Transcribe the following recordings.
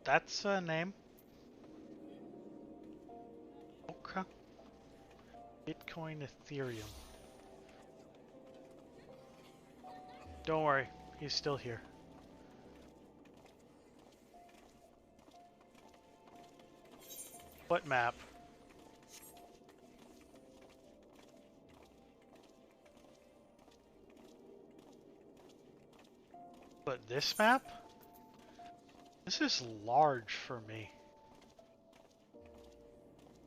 That's a name. Okay. Bitcoin Ethereum. Don't worry, he's still here. What map? But this map? This is large for me.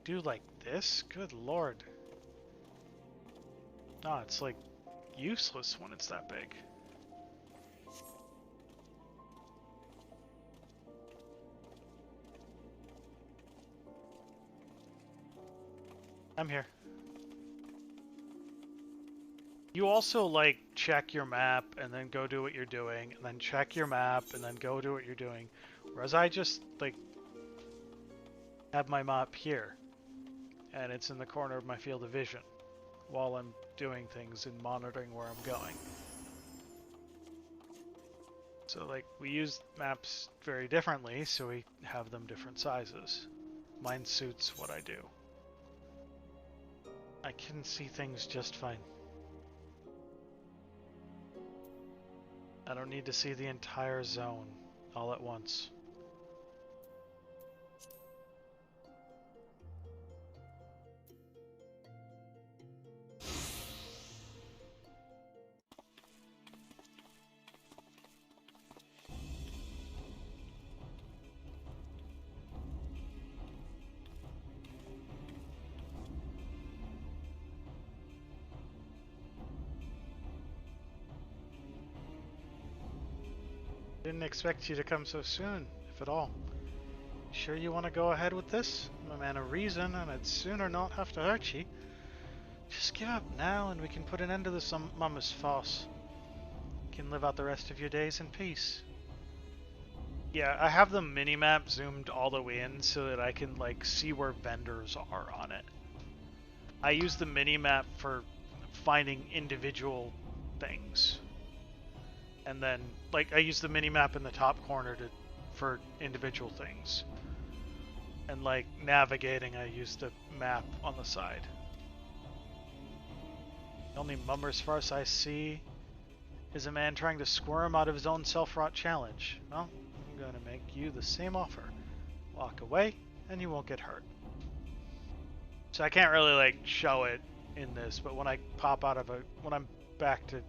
Do like this? Good lord. No, it's like useless when it's that big. I'm here. You also like check your map and then go do what you're doing, and then check your map and then go do what you're doing. Whereas I just like have my map here and it's in the corner of my field of vision while I'm doing things and monitoring where I'm going. So like we use maps very differently, so we have them different sizes. Mine suits what I do. I can see things just fine. I don't need to see the entire zone all at once. Didn't expect you to come so soon, if at all. Sure you want to go ahead with this? I'm a man of reason, and I'd sooner not have to hurt you. Just give up now, and we can put an end to this mama's farce. You can live out the rest of your days in peace. Yeah, I have the minimap zoomed all the way in so that I can like see where vendors are on it. I use the minimap for finding individual things. And then, like, I use the mini-map in the top corner for individual things. And, like, navigating, I use the map on the side. The only mummer's farce I see is a man trying to squirm out of his own self-wrought challenge. Well, I'm going to make you the same offer. Walk away, and you won't get hurt. So I can't really, like, show it in this, but when I pop out of when I'm back to,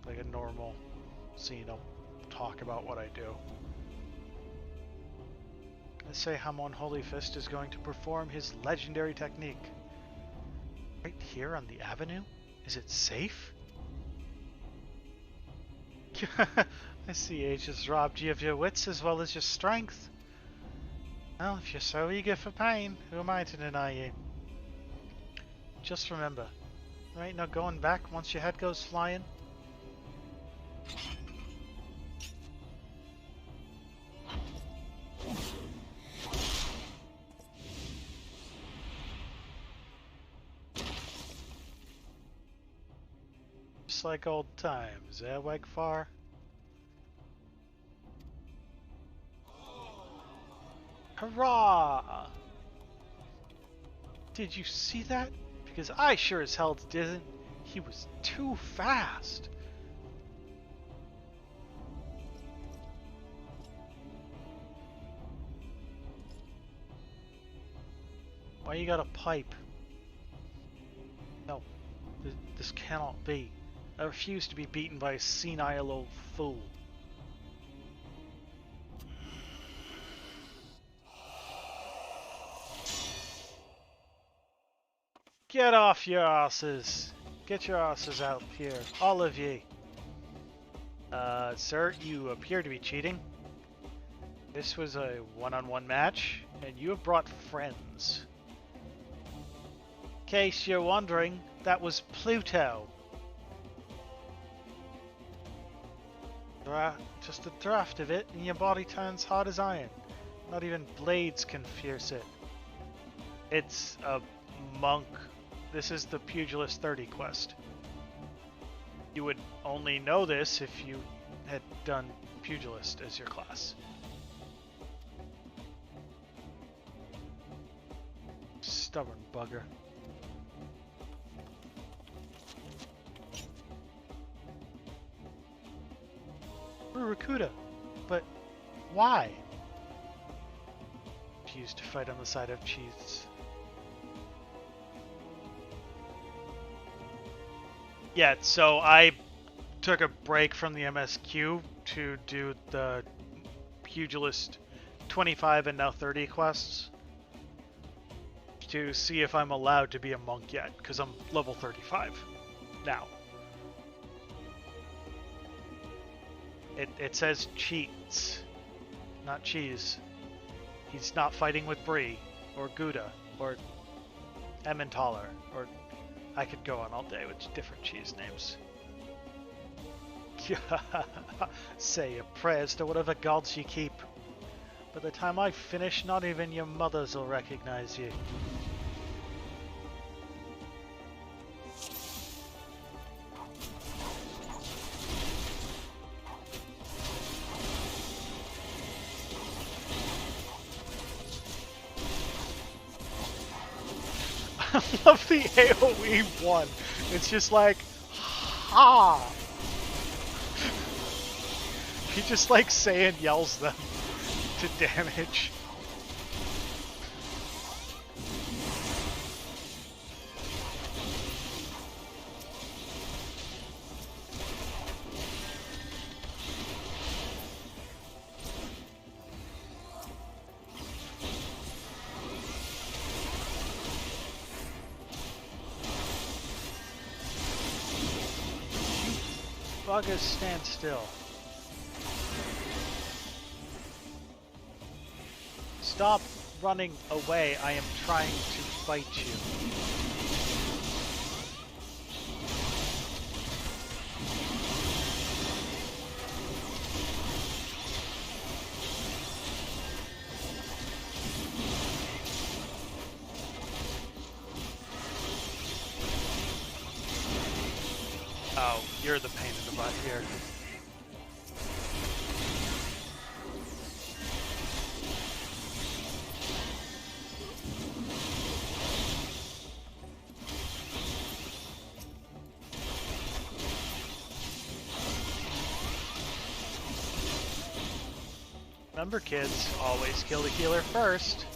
like, a normal scene, I'll talk about what I do. Let's say Hamon Holy Fist is going to perform his legendary technique. Right here on the avenue? Is it safe? I see age has robbed you of your wits as well as your strength. Well, if you're so eager for pain, who am I to deny you? Just remember, there ain't no going back once your head goes flying. Just like old times, eh, Wegfar? Hurrah! Did you see that? Because I sure as hell didn't. He was too fast. Why you got a pipe? No, this cannot be. I refuse to be beaten by a senile old fool. Get off your asses! Get your asses out here, all of ye. Sir, you appear to be cheating. This was a one-on-one match, and you have brought friends. In case you're wondering, that was Pluto. Just a draft of it, and your body turns hard as iron. Not even blades can pierce it. It's a monk. This is the Pugilist 30 quest. You would only know this if you had done Pugilist as your class. Stubborn bugger. Rakuda, but why? She used to fight on the side of chiefs. Yeah, so I took a break from the MSQ to do the Pugilist 25 and now 30 quests to see if I'm allowed to be a monk yet, because I'm level 35 now. It says cheats, not cheese. He's not fighting with Bree, or Gouda, or Emmentaler, or I could go on all day with different cheese names. Say your prayers to whatever gods you keep. By the time I finish, not even your mothers will recognize you. I love the AoE one. It's just like, ha! He just like Saiyan yells them to damage. Buggers, stand still. Stop running away. I am trying to fight you. Oh, you're the pain in the butt here. Remember, kids, always kill the healer first.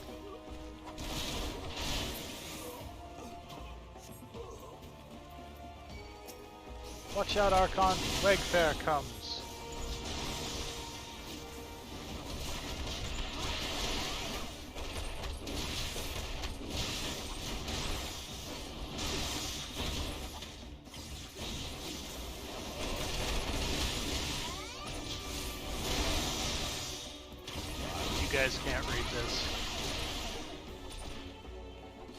Watch out, Archon. Wegfair comes. You guys can't read this.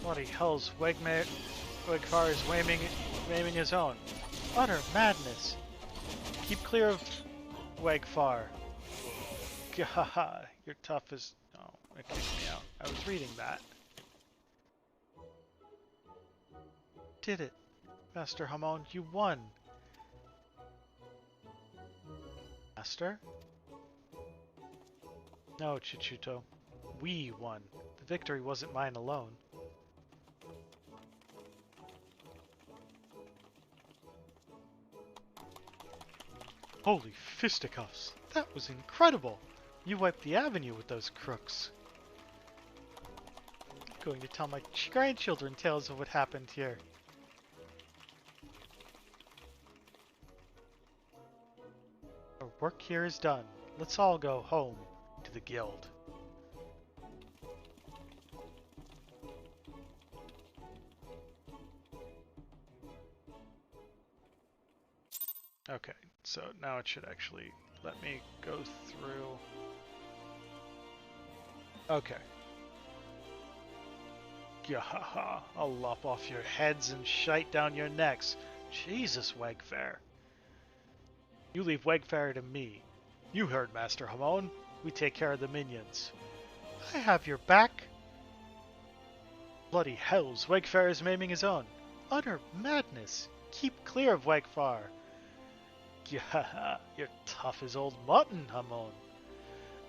Bloody hell's Wegfar is aiming his own. Utter madness. Keep clear of Wegfar. Gah, you're tough as... Oh, it kicked me out. I was reading that. Did it. Master Hamon, you won. Master? No, Chichuto. We won. The victory wasn't mine alone. Holy fisticuffs! That was incredible! You wiped the avenue with those crooks. I'm going to tell my grandchildren tales of what happened here. Our work here is done. Let's all go home to the guild. Okay, so now it should actually let me go through. Okay. Gahaha, I'll lop off your heads and shite down your necks. Jesus, Wegfair. You leave Wegfair to me. You heard Master Hamon. We take care of the minions. I have your back. Bloody hells, Wegfair is maiming his own. Utter madness. Keep clear of Wegfair. Yeah, you're tough as old mutton, Hamon.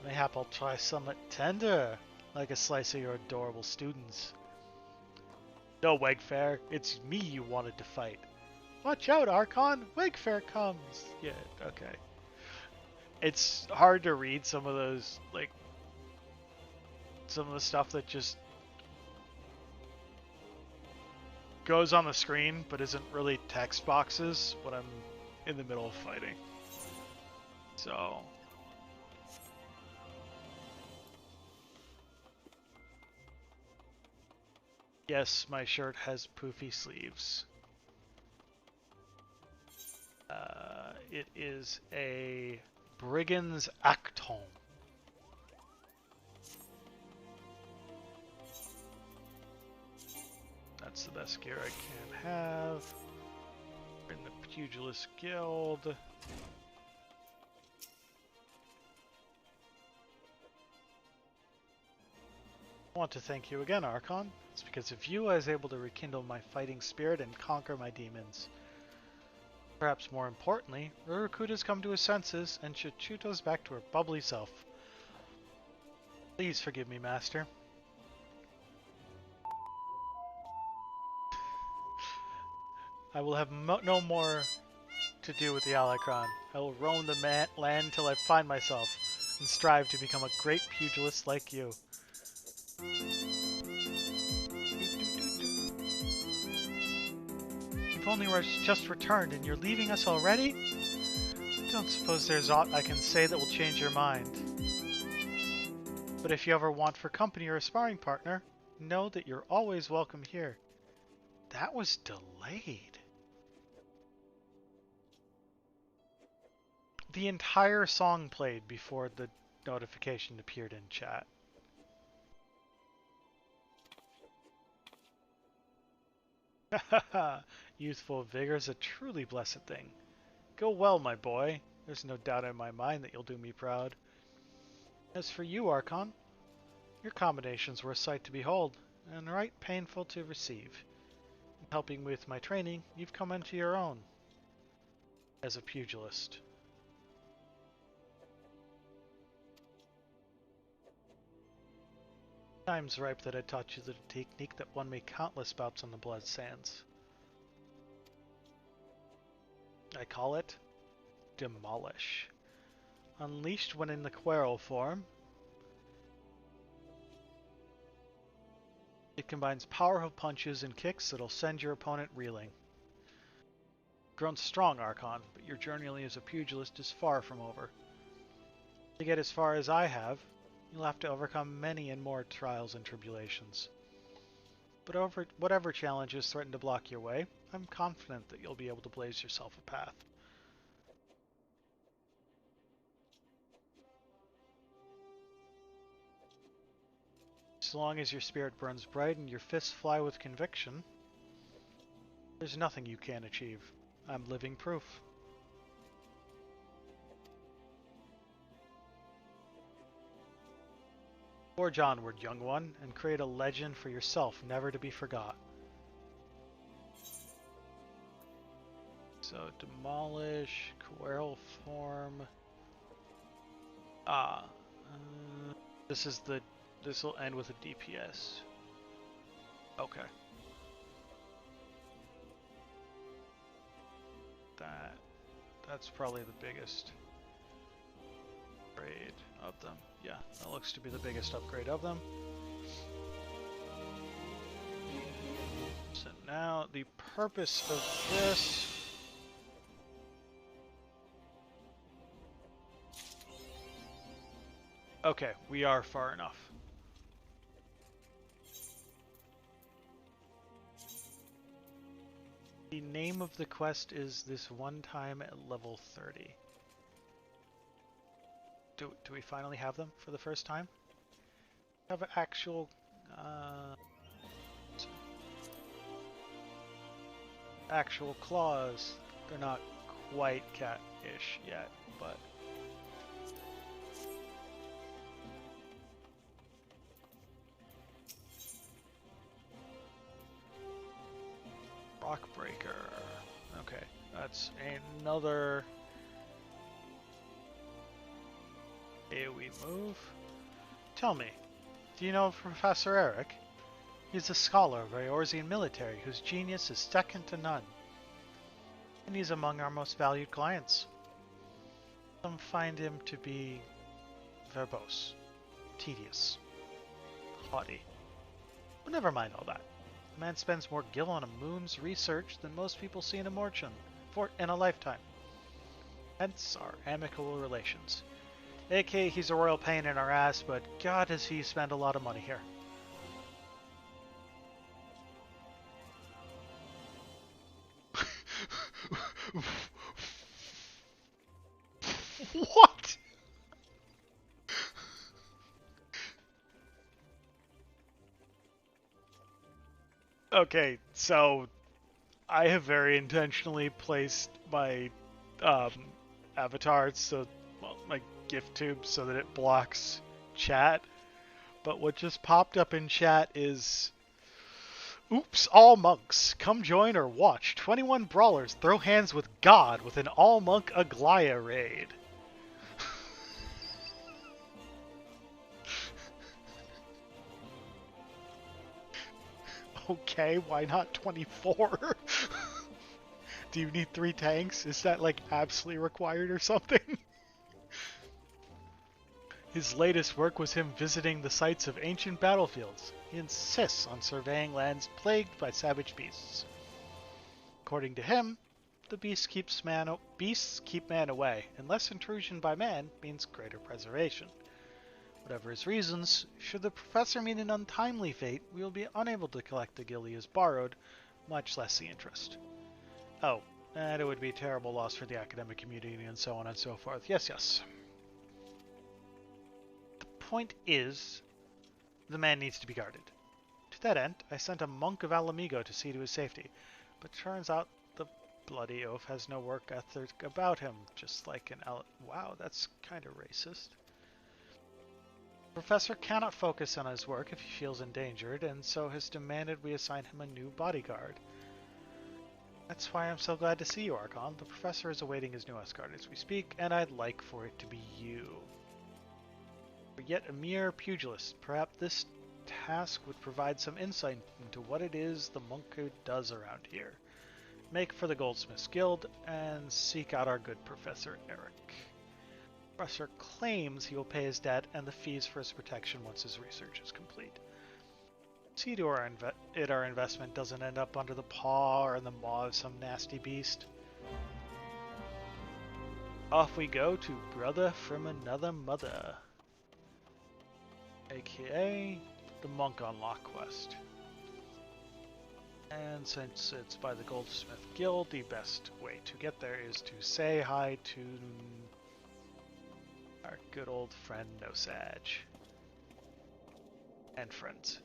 Mayhap I'll try somewhat tender, like a slice of your adorable students. No, Wegfair, it's me you wanted to fight. Watch out, Archon! Wegfair comes! Yeah, okay. It's hard to read some of those, like, some of the stuff that just goes on the screen but isn't really text boxes when I'm in the middle of fighting. So... Yes, my shirt has poofy sleeves. It is a Brigand's Acton. That's the best gear I can have. We're in the Pugilist Guild. I want to thank you again, Archon. It's because of you I was able to rekindle my fighting spirit and conquer my demons. Perhaps more importantly, Urukut has come to his senses and Chichuto's back to her bubbly self. Please forgive me, Master. I will have no more to do with the Alacron. I will roam the land till I find myself and strive to become a great pugilist like you. You've only just returned and you're leaving us already? Don't suppose there's aught I can say that will change your mind. But if you ever want for company or a sparring partner, know that you're always welcome here. That was delayed. The entire song played before the notification appeared in chat. Haha, youthful vigor is a truly blessed thing. Go well, my boy. There's no doubt in my mind that you'll do me proud. As for you, Archon, your combinations were a sight to behold, and right painful to receive. In helping me with my training, you've come into your own as a pugilist. Time's ripe that I taught you the technique that won me countless bouts on the blood sands. I call it Demolish. Unleashed when in the quarrel form, it combines powerful punches and kicks that'll send your opponent reeling. Grown strong, Archon, but your journey as a pugilist is far from over. To get as far as I have, you'll have to overcome many and more trials and tribulations. But over whatever challenges threaten to block your way, I'm confident that you'll be able to blaze yourself a path. As long as your spirit burns bright and your fists fly with conviction, there's nothing you can't achieve. I'm living proof. Forge onward, young one, and create a legend for yourself never to be forgot. So, demolish, quarrel form. This will end with a DPS. Okay. That's probably the biggest upgrade of them. Yeah, that looks to be the biggest upgrade of them. So now the purpose of this... Okay, we are far enough. The name of the quest is This One Time at Level 30. Do we finally have them for the first time? Have an actual... actual claws. They're not quite cat-ish yet, but... Rockbreaker. Okay, that's another AoE move. Tell me, do you know Professor Eric? He's a scholar of Eorzean military whose genius is second to none, and he's among our most valued clients. Some find him to be verbose, tedious, haughty. But never mind all that. The man spends more gil on a moon's research than most people see in a lifetime. Hence our amicable relations. AK, he's a royal pain in our ass, but God does he spend a lot of money here. What? Okay, so I have very intentionally placed my um, avatar, so my gift tube, so that it blocks chat. But what just popped up in chat is, oops, all monks, come join or watch 21 brawlers throw hands with God with an all-monk Aglaya raid. Okay, why not 24? Do you need 3 tanks? Is that like absolutely required or something? His latest work was him visiting the sites of ancient battlefields. He insists on surveying lands plagued by savage beasts. According to him, the beasts keep man away, and less intrusion by man means greater preservation. Whatever his reasons, should the professor meet an untimely fate, we will be unable to collect the gil he has borrowed, much less the interest. Oh, and it would be a terrible loss for the academic community and so on and so forth. Yes, yes. The point is, the man needs to be guarded. To that end, I sent a monk of Alamigo to see to his safety, but turns out the bloody oaf has no work ethic about him, just like an Wow, that's kind of racist. The professor cannot focus on his work if he feels endangered, and so has demanded we assign him a new bodyguard. That's why I'm so glad to see you, Archon. The professor is awaiting his new escort as we speak, and I'd like for it to be you. For yet a mere pugilist, perhaps this task would provide some insight into what it is the monkhood does around here. Make for the Goldsmiths Guild, and seek out our good Professor Eric. The professor claims he will pay his debt and the fees for his protection once his research is complete. See to our investment doesn't end up under the paw or in the maw of some nasty beast. Off we go to Brother from Another Mother, aka the Monk Unlock quest. And since it's by the Goldsmith Guild, the best way to get there is to say hi to our good old friend Nosage. And friends.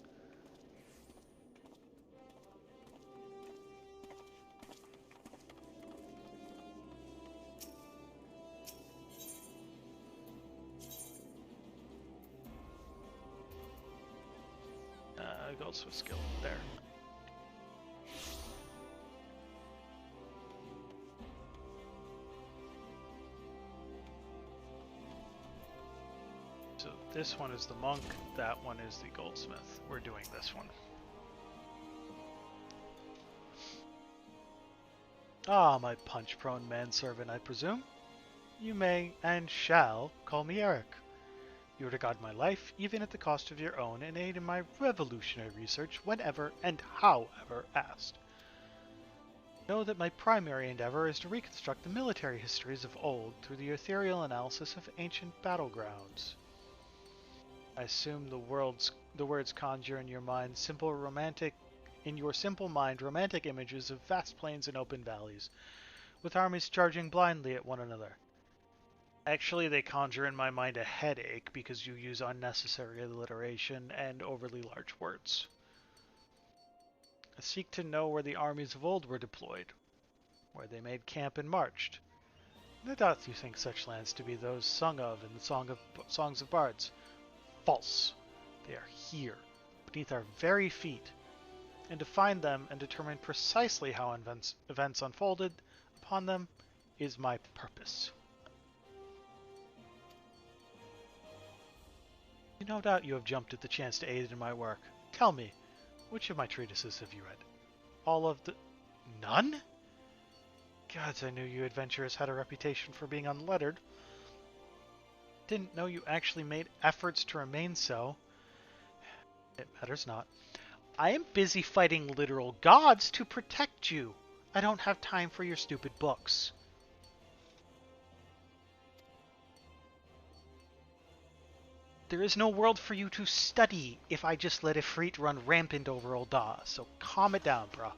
Goldsmith Guild, there. So this one is the monk, that one is the goldsmith. We're doing this one. Ah, my punch-prone manservant, I presume. You may and shall call me Eric. You are to guard my life, even at the cost of your own, and aid in my revolutionary research whenever and however asked. Know that my primary endeavor is to reconstruct the military histories of old through the ethereal analysis of ancient battlegrounds. I assume the words conjure in your simple mind romantic images of vast plains and open valleys, with armies charging blindly at one another. Actually, they conjure in my mind a headache because you use unnecessary alliteration and overly large words. I seek to know where the armies of old were deployed, where they made camp and marched. I doubt you think such lands to be those sung of in the songs of bards. False. They are here, beneath our very feet, and to find them and determine precisely how events unfolded upon them is my purpose. No doubt you have jumped at the chance to aid in my work. Tell me, Which of my treatises have you read? All of the... None? Gods, I knew you adventurers had a reputation for being unlettered. Didn't know you actually made efforts to remain so. It matters not. I am busy fighting literal gods to protect you. I don't have time for your stupid books. There is no world for you to study if I just let Ifrit run rampant over Ul'dah, so calm it down, bruh.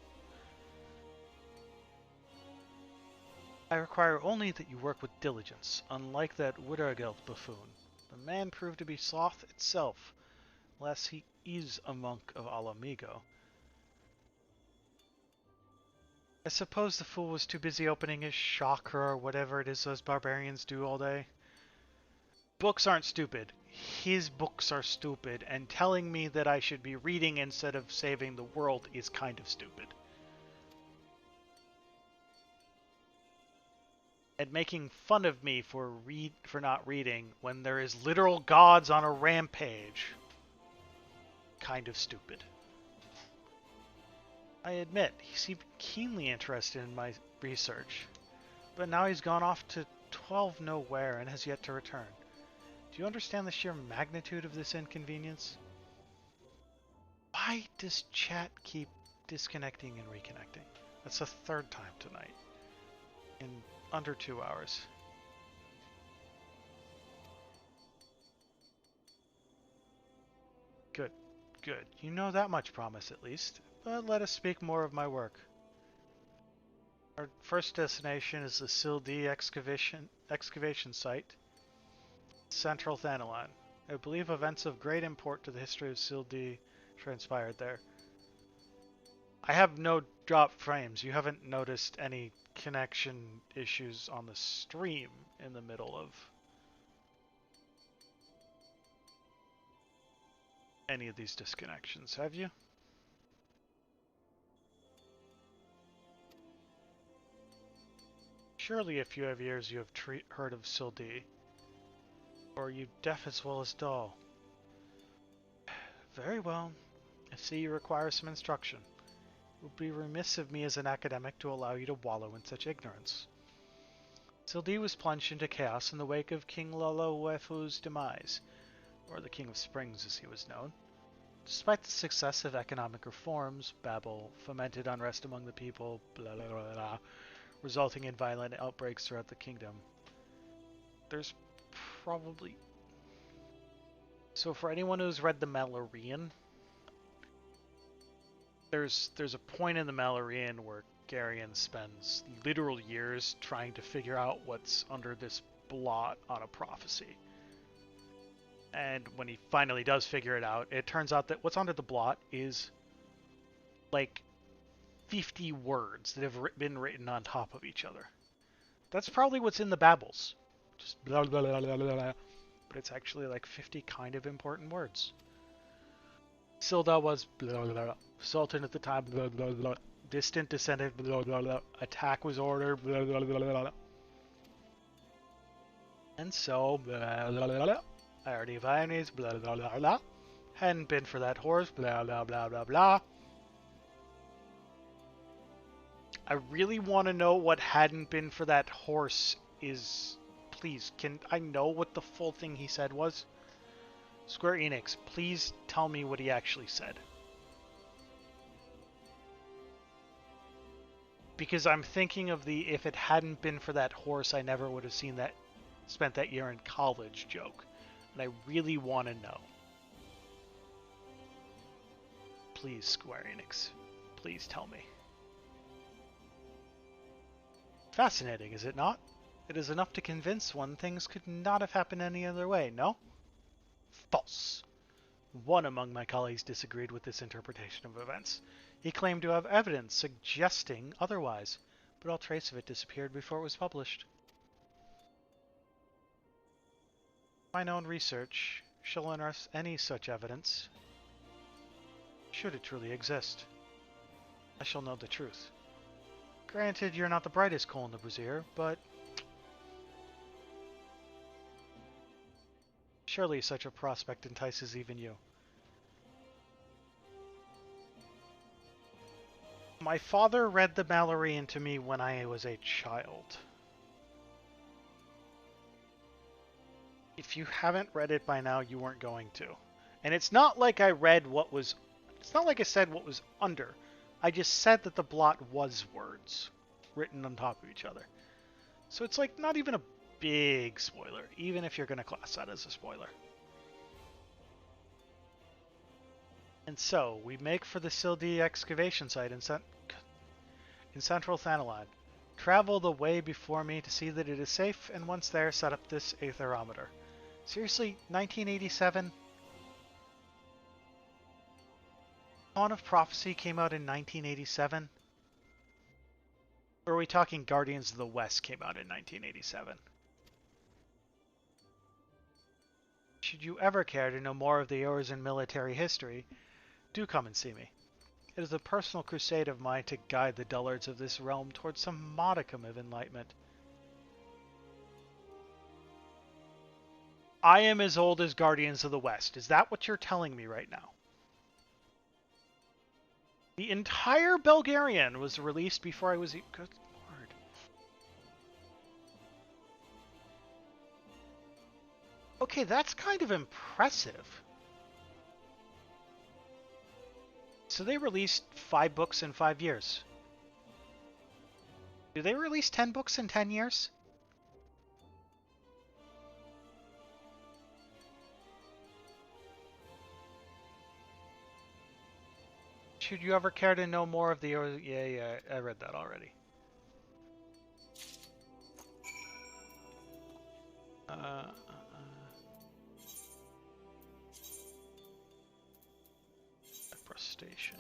I require only that you work with diligence, unlike that Wittergeld buffoon. The man proved to be sloth itself, unless he is a monk of Alamigo. I suppose the fool was too busy opening his chakra or whatever it is those barbarians do all day. Books aren't stupid. His books are stupid, and telling me that I should be reading instead of saving the world is kind of stupid. And making fun of me for not reading when there is literal gods on a rampage. Kind of stupid. I admit, he seemed keenly interested in my research, but now he's gone off to 12 nowhere and has yet to return. Do you understand the sheer magnitude of this inconvenience? Why does chat keep disconnecting and reconnecting? That's the third time tonight. In under 2 hours. Good, good. You know that much promise at least. But let us speak more of my work. Our first destination is the XIV excavation site, Central Thanalan. I believe events of great import to the history of XIV transpired there. I have no drop frames. You haven't noticed any connection issues on the stream in the middle of any of these disconnections, have you? Surely if you have ears you have heard of XIV. Or are you deaf as well as dull? Very well. I see you require some instruction. It would be remiss of me as an academic to allow you to wallow in such ignorance. XIV was plunged into chaos in the wake of King Lolowefu's demise, or the King of Springs as he was known. Despite the success of economic reforms, Babel fomented unrest among the people, blah, blah, blah, blah, resulting in violent outbreaks throughout the kingdom. There's probably... So for anyone who's read the Mallorean, there's a point in the Mallorean where Garion spends literal years trying to figure out what's under this blot on a prophecy. And when he finally does figure it out, it turns out that what's under the blot is like 50 words that have been written on top of each other. That's probably what's in the Babbles. Just blah, blah, blah, blah, blah, blah. But it's actually like 50 kind of important words. Silda was blah, blah, blah. Sultan at the time, blah, blah, blah. Distant descendant, blah, blah, blah. Attack was ordered, blah, blah, blah, blah. And so, blah, blah, blah, blah. I already have enemies, blah, blah, blah, blah. Hadn't been for that horse, blah, blah, blah, blah, blah. I really want to know what hadn't been for that horse is. Please, can I know what the full thing he said was? Square Enix, please tell me what he actually said. Because I'm thinking of the if it hadn't been for that horse, I never would have spent that year in college joke. And I really want to know. Please, Square Enix, please tell me. Fascinating, is it not? It is enough to convince one things could not have happened any other way, no? False. One among my colleagues disagreed with this interpretation of events. He claimed to have evidence suggesting otherwise, but all trace of it disappeared before it was published. My known research shall unearth any such evidence, should it truly exist. I shall know the truth. Granted, you're not the brightest coal in the brazier, but surely such a prospect entices even you. My father read the Malloreon to me when I was a child. If you haven't read it by now, you weren't going to. And it's not like I read what was... It's not like I said what was under. I just said that the blot was words written on top of each other. So it's like not even a big spoiler, even if you're going to class that as a spoiler. And so, we make for the Sildi excavation site in central Thanalan. Travel the way before me to see that it is safe, and once there, set up this aetherometer. Seriously, 1987? Dawn of Prophecy came out in 1987? Or are we talking Guardians of the West came out in 1987? Should you ever care to know more of the Eorzean military history, do come and see me. It is a personal crusade of mine to guide the dullards of this realm towards some modicum of enlightenment. I am as old as Guardians of the West. Is that what you're telling me right now? The entire Belgarian was released before I was... Good lord. Okay, that's kind of impressive. So they released 5 books in 5 years. Do they release 10 books in 10 years? Should you ever care to know more of the... Yeah, I read that already. Station.